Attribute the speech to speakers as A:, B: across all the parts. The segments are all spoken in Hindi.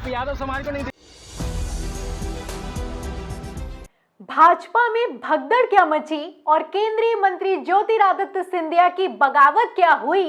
A: आप यादव समाज को नहीं।
B: भाजपा में भगदड़ क्या मची और केंद्रीय मंत्री ज्योतिरादित्य सिंधिया की बगावत क्या हुई,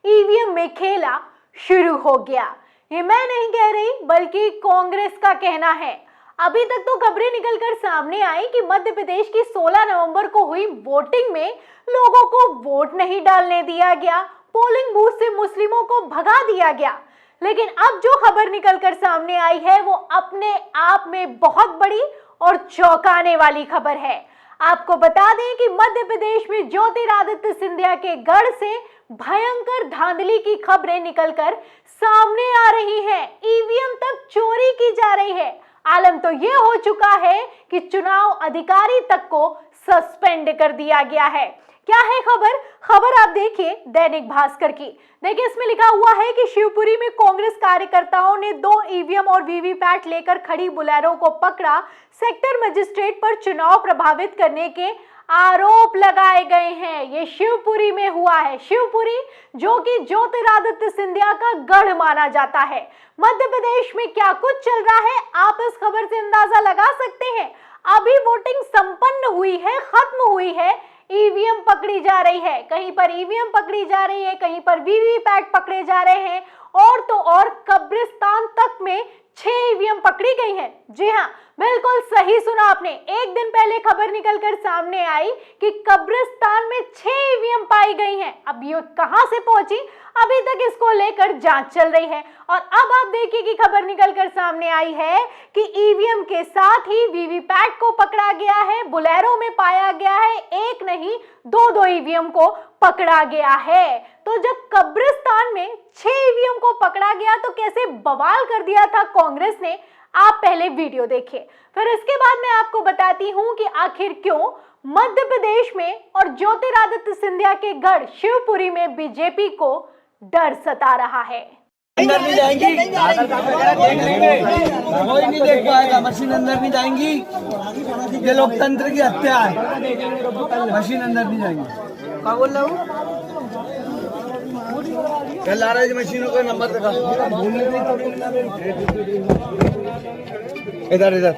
B: ईवीएम में खेला शुरू हो गया। ये मैं नहीं कह रही बल्कि कांग्रेस का कहना है। अभी तक तो खबरें निकलकर सामने आई कि मध्य प्रदेश की 16 नवंबर को हुई वोटिंग में लोगों को वोट नहीं डालने दिया गया, पोलिंग बूथ से मुस्लिमों को भगा दिया गया। लेकिन अब जो खबर निकलकर सामने आई है वो अपने आप में बहुत बड़ी और चौंकाने वाली खबर है। आपको बता दें कि मध्य प्रदेश में ज्योतिरादित्य सिंधिया के गढ़ से भयंकर धांधली की खबरें निकलकर सामने आ रही हैं। ईवीएम तक चोरी की जा रही है। आलम तो ये हो चुका है कि चुनाव अधिकारी तक को सस्पेंड कर दिया गया है। क्या है खबर? खबर आप देखिए दैनिक भास्कर की। देखिए इसमें लिखा हुआ है कि शिवपुरी में कांग्रेस कार्यकर्ताओं ने 2 ईवीएम और वीवीपैट लेकर खड़ी बुलेरो को पकड़ा। सेक्टर मजिस्ट्रेट पर चुनाव प्रभावित करने के आरोप लगाए गए हैं। ये शिवपुरी में हुआ है। शिवपुरी जो कि ज्योतिरादित्य सिंधिया का गढ़ माना जाता है। मध्य प्रदेश में क्या कुछ चल रहा है आप इस खबर से अंदाजा लगा सकते हैं। अभी वोटिंग संपन्न हुई है, खत्म हुई है, ईवीएम पकड़ी जा रही है। कहीं पर ईवीएम पकड़ी जा रही है, कहीं पर वीवीपैट पकड़े जा रहे हैं और तो और कब्रिस्तान तक में 6 ईवीएम पकड़ी गई है। जी हाँ, बिल्कुल सही सुना आपने। एक दिन पहले खबर निकलकर सामने आई कि कब्रिस्तान में 6 ईवीएम पाई गई हैं। अब ये कहां से पहुंची, अभी तक इसको लेकर जांच चल रही है। और अब आप देखिए कि खबर निकलकर सामने आई है कि ईवीएम के साथ ही वीवीपैट को पकड़ा गया है। बुलेरो में पाया गया है, एक नहीं 2 ईवीएम को पकड़ा गया है। तो जब कब्रिस्तान में 6 ईवीएम को पकड़ा गया तो कैसे बवाल कर दिया था कांग्रेस ने, आप पहले वीडियो देखिए। फिर इसके बाद मैं आपको बताती हूं कि आखिर क्यों मध्य प्रदेश में और ज्योतिरादित्य सिंधिया के गढ़ शिवपुरी में बीजेपी को डर सता रहा है।
C: अंदर नहीं जाएंगी, कोई नहीं देख पाएगा। मशीन अंदर नहीं जाएंगी, ये लोकतंत्र की हत्या है। मशीन अंदर नहीं जाएंगी। क्या बोल रहा हूँ? क्या ला रहे मशीनों का नंबर दिखा। इधर इधर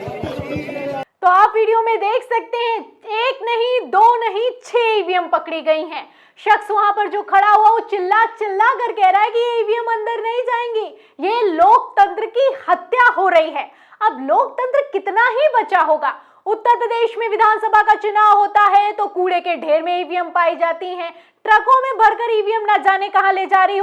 B: तो आप वीडियो में देख सकते हैं, एक नहीं 2 नहीं 6 ईवीएम पकड़ी गई हैं। शख्स वहां पर जो खड़ा हुआ वो चिल्ला चिल्ला कर कह रहा है कि ये ईवीएम अंदर नहीं जाएंगी। ये लोकतंत्र की हत्या हो रही है। अब लोकतंत्र कितना ही बचा होगा। उत्तर प्रदेश में विधानसभा का चुनाव होता है तो कूड़े के ढेर में ईवीएम पाई जाती हैं। ट्रकों में भरकर ईवीएम न जाने कहां ले जा रही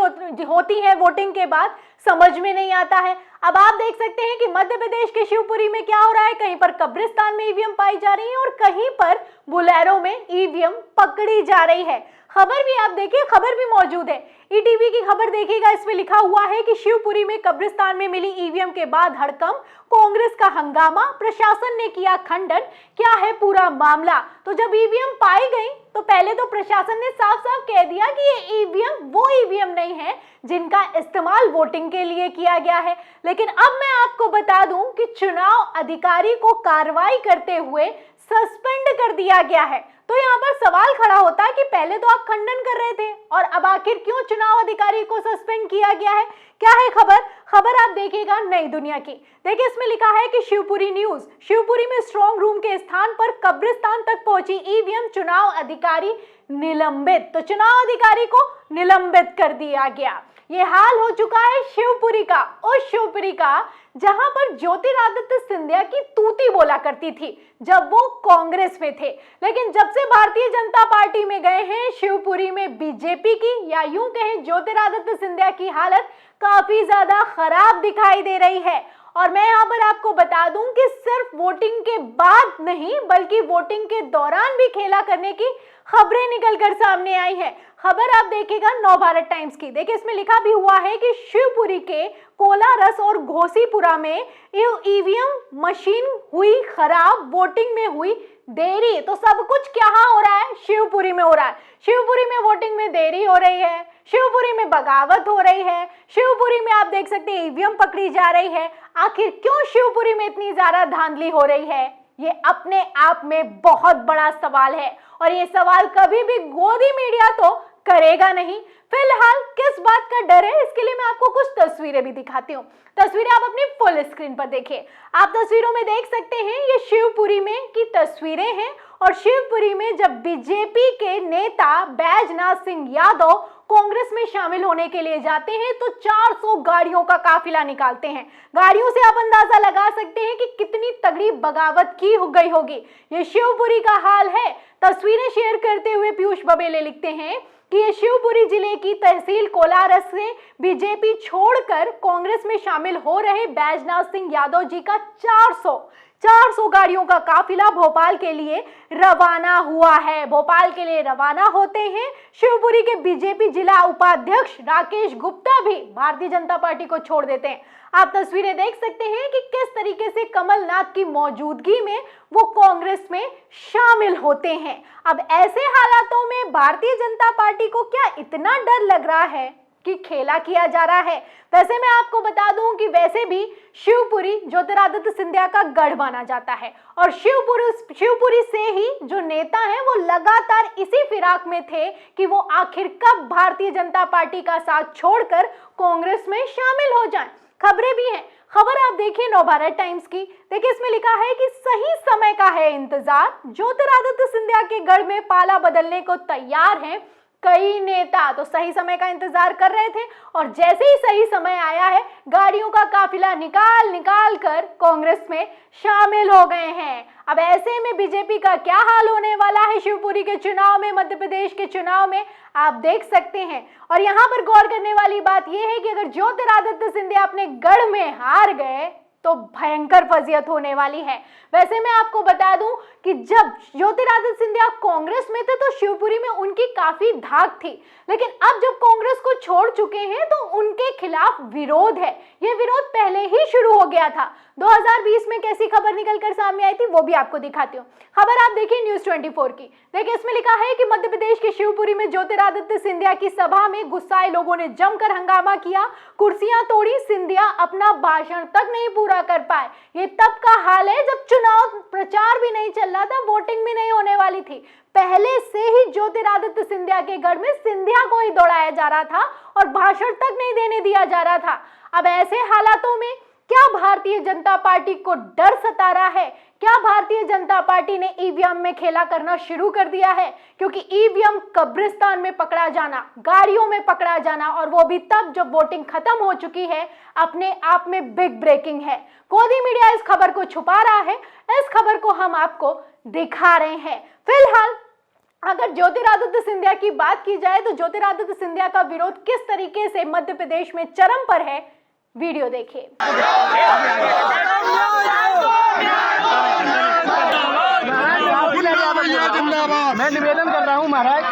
B: होती है वोटिंग के बाद, समझ में नहीं आता है। अब आप देख सकते हैं कि मध्य प्रदेश के शिवपुरी में क्या हो रहा है। कहीं पर कब्रिस्तान में ईवीएम पाई जा रही है और कहीं पर बुलेरो में ईवीएम पकड़ी जा रही है। खबर भी आप देखिए, खबर भी मौजूद है, ईटीवी की खबर देखिएगा। इसमें लिखा हुआ है कि शिवपुरी में कब्रिस्तान में मिली ईवीएम के बाद हड़कंप, कांग्रेस का हंगामा, प्रशासन ने किया खंडन। क्या है पूरा मामला? तो जब ईवीएम पाई गई तो पहले तो प्रशासन ने साफ साफ कह दिया कि ये ईवीएम वो ईवीएम नहीं है जिनका इस्तेमाल वोटिंग के लिए किया गया है। लेकिन अब मैं आपको बता दूं कि चुनाव अधिकारी को कार्रवाई करते हुए सस्पेंड कर दिया गया है। तो यहाँ पर सवाल खड़ा होता है कि पहले तो आप खंडन कर रहे थे और अब आखिर क्यों चुनाव अधिकारी को सस्पेंड किया गया है? क्या है खबर? खबर आप देखिएगा नई दुनिया की। देखिए इसमें लिखा है कि शिवपुरी न्यूज, शिवपुरी में स्ट्रॉन्ग रूम के स्थान पर कब्रिस्तान तक पहुंची ईवीएम, चुनाव अधिकारी निलंबित। तो चुनाव अधिकारी को निलंबित कर दिया गया। ये हाल हो चुका है शिवपुरी का, उस शिवपुरी का जहां पर ज्योतिरादित्य सिंधिया की तूती बोला करती थी जब वो कांग्रेस में थे। लेकिन जब से भारतीय जनता पार्टी में गए हैं, शिवपुरी में बीजेपी की या यूं कहें ज्योतिरादित्य सिंधिया की हालत काफी ज्यादा खराब दिखाई दे रही है। और मैं यहाँ पर आपको बता दूं कि सिर्फ वोटिंग के बाद नहीं बल्कि वोटिंग के दौरान भी खेला करने की खबरें निकलकर सामने आई है। खबर आप देखिएगा नवभारत टाइम्स की। देखिए इसमें लिखा भी हुआ है कि शिवपुरी के कोलारस और घोसीपुरा में ईवीएम मशीन हुई खराब, वोटिंग में हुई देरी। तो सब कुछ क्या हो रहा है? शिवपुरी में हो रहा है। शिवपुरी में वोटिंग में देरी हो रही है, शिवपुरी में बगावत हो रही है, शिवपुरी में आप देख सकते हैं ईवीएम पकड़ी जा रही है। आखिर क्यों शिवपुरी में इतनी ज्यादा धांधली हो रही है? ये अपने आप में बहुत बड़ा सवाल है और ये सवाल कभी भी गोदी मीडिया तो करेगा नहीं। फिलहाल किस बात का डर है, इसके लिए मैं आपको कुछ तस्वीरें भी दिखाती हूँ। तस्वीरें आप अपनी फुल स्क्रीन पर देखिए। आप तस्वीरों में देख सकते हैं ये शिवपुरी में की तस्वीरें हैं और शिवपुरी में जब बीजेपी के नेता बैजनाथ सिंह यादव कांग्रेस में शामिल होने के लिए जाते हैं तो 400 गाड़ियों का काफिला निकालते हैं। गाड़ियों से आप अंदाजा लगा सकते हैं कि कितनी तगड़ी बगावत की हो गई होगी। ये शिवपुरी का हाल है। तस्वीरें शेयर करते हुए पीयूष बबेले लिखते हैं कि ये शिवपुरी जिले की तहसील कोलारस से बीजेपी छोड़कर कांग्रेस में शामिल हो रहे बैजनाथ सिंह यादव जी का 400 गाड़ियों का काफिला भोपाल के लिए रवाना हुआ है। भोपाल के लिए रवाना होते हैं। शिवपुरी के बीजेपी जिला उपाध्यक्ष राकेश गुप्ता भी भारतीय जनता पार्टी को छोड़ देते हैं। आप तस्वीरें देख सकते हैं कि किस तरीके से कमलनाथ की मौजूदगी में वो कांग्रेस में शामिल होते हैं। अब ऐसे हालातों में भारतीय जनता पार्टी को क्या इतना डर लग रहा है कि खेला किया जा रहा है? वैसे मैं आपको बता दूं कि वैसे भी शिवपुरी ज्योतिरादित्य सिंधिया का गढ़ माना जाता है और शिवपुरी से ही जो नेता हैं वो लगातार इसी फिराक में थे कि वो आखिर कब भारतीय जनता पार्टी का साथ छोड़कर कांग्रेस में शामिल हो जाएं। खबरें भी हैं। खबर आप देखिए नवभारत टाइम्स की। देखिए इसमें लिखा है कि सही समय का है इंतजार, ज्योतिरादित्य सिंधिया के गढ़ में पाला बदलने को तैयार हैं कई नेता। तो सही समय का इंतजार कर रहे थे और जैसे ही सही समय आया है गाड़ियों का काफिला निकाल कर कांग्रेस में शामिल हो गए हैं। अब ऐसे में बीजेपी का क्या हाल होने वाला है शिवपुरी के चुनाव में, मध्य प्रदेश के चुनाव में, आप देख सकते हैं। और यहाँ पर गौर करने वाली बात यह है कि अगर ज्योतिरादित्य सिंधिया अपने गढ़ में हार गए तो भयंकर फजीयत होने वाली है। वैसे मैं आपको बता दूं कि जब ज्योतिरादित्य सिंधिया कांग्रेस में थे तो शिवपुरी में उनकी काफी धाक थी, लेकिन अब जब कांग्रेस को छोड़ चुके हैं तो उनके खिलाफ विरोध है। यह विरोध पहले ही शुरू हो गया था। 2020 में कैसी खबर निकलकर सामने आई थी वो भी आपको दिखाती हूँ। खबर आप देखिए न्यूज़ 24 की। देखिए इसमें लिखा है कि मध्य प्रदेश के शिवपुरी में ज्योतिरादित्य सिंधिया की सभा में गुस्साए लोगों ने जमकर हंगामा किया, कुर्सियां तोड़ी। सिंधिया अपना भाषण तक नहीं पूरा कर पाए। ये तब का हाल है जब चुनाव प्रचार भी नहीं चल रहा था, वोटिंग भी नहीं होने वाली थी। पहले से ही ज्योतिरादित्य सिंधिया के गढ़ में सिंधिया को ही दौड़ाया जा रहा था और भाषण तक नहीं देने दिया जा रहा था। अब ऐसे हालातों में क्या भारतीय जनता पार्टी को डर सता रहा है? क्या भारतीय जनता पार्टी ने ईवीएम में खेला करना शुरू कर दिया है? क्योंकि ईवीएम कब्रिस्तान में पकड़ा जाना, गाड़ियों में पकड़ा जाना और वो भी तब जब वोटिंग खत्म हो चुकी है, अपने आप में बिग ब्रेकिंग है। गोदी मीडिया इस खबर को छुपा रहा है, इस खबर को हम आपको दिखा रहे हैं। फिलहाल अगर ज्योतिरादित्य सिंधिया की बात की जाए तो ज्योतिरादित्य सिंधिया का विरोध किस तरीके से मध्य प्रदेश में चरम पर है, वीडियो देखिए।
A: मैं निवेदन कर रहा हूँ महाराज,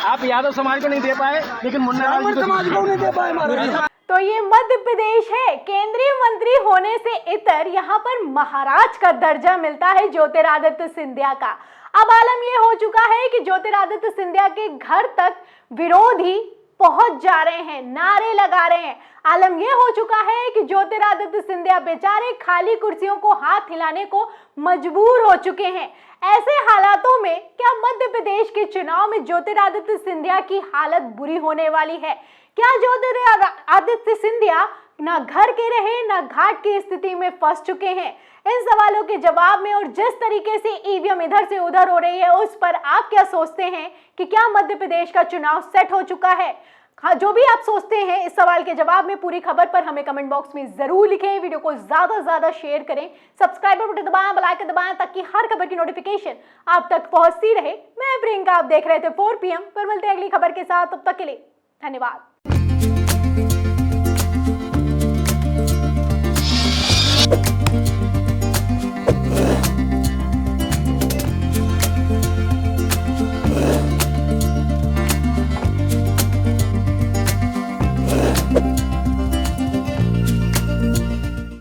A: आप यादव समाज को नहीं दे पाए लेकिन मुन्ना समाज को नहीं दे पाए महाराज।
B: तो ये मध्य प्रदेश है। केंद्रीय मंत्री होने से इतर यहाँ पर महाराज का दर्जा मिलता है ज्योतिरादित्य सिंधिया का। अब आलम ये हो चुका है कि ज्योतिरादित्य सिंधिया के घर तक विरोधी पहुंच जा रहे हैं, नारे लगा रहे हैं। आलम यह हो चुका है कि ज्योतिरादित्य सिंधिया बेचारे खाली कुर्सियों को हाथ हिलाने को मजबूर हो चुके हैं। ऐसे हालातों में क्या मध्य प्रदेश के चुनाव में ज्योतिरादित्य सिंधिया की हालत बुरी होने वाली है? क्या ज्योतिरादित्य सिंधिया ना घर के रहे ना घाट की स्थिति में फंस चुके हैं? इन सवालों के जवाब में और जिस तरीके से ईवीएम इधर से उधर हो रही है उस पर आप क्या सोचते हैं कि क्या मध्य प्रदेश का चुनाव सेट हो चुका है? हाँ, जो भी आप सोचते हैं इस सवाल के जवाब में पूरी खबर पर हमें कमेंट बॉक्स में जरूर लिखें। वीडियो को ज्यादा से ज्यादा शेयर करें, सब्सक्राइब बटन दबाएं, बेल आइकन दबाएं ताकि हर खबर की नोटिफिकेशन आप तक पहुंचती रहे। मैं प्रियंका, आप देख रहे थे 4 PM पर। मिलते हैं अगली खबर के साथ, तब तक के लिए धन्यवाद।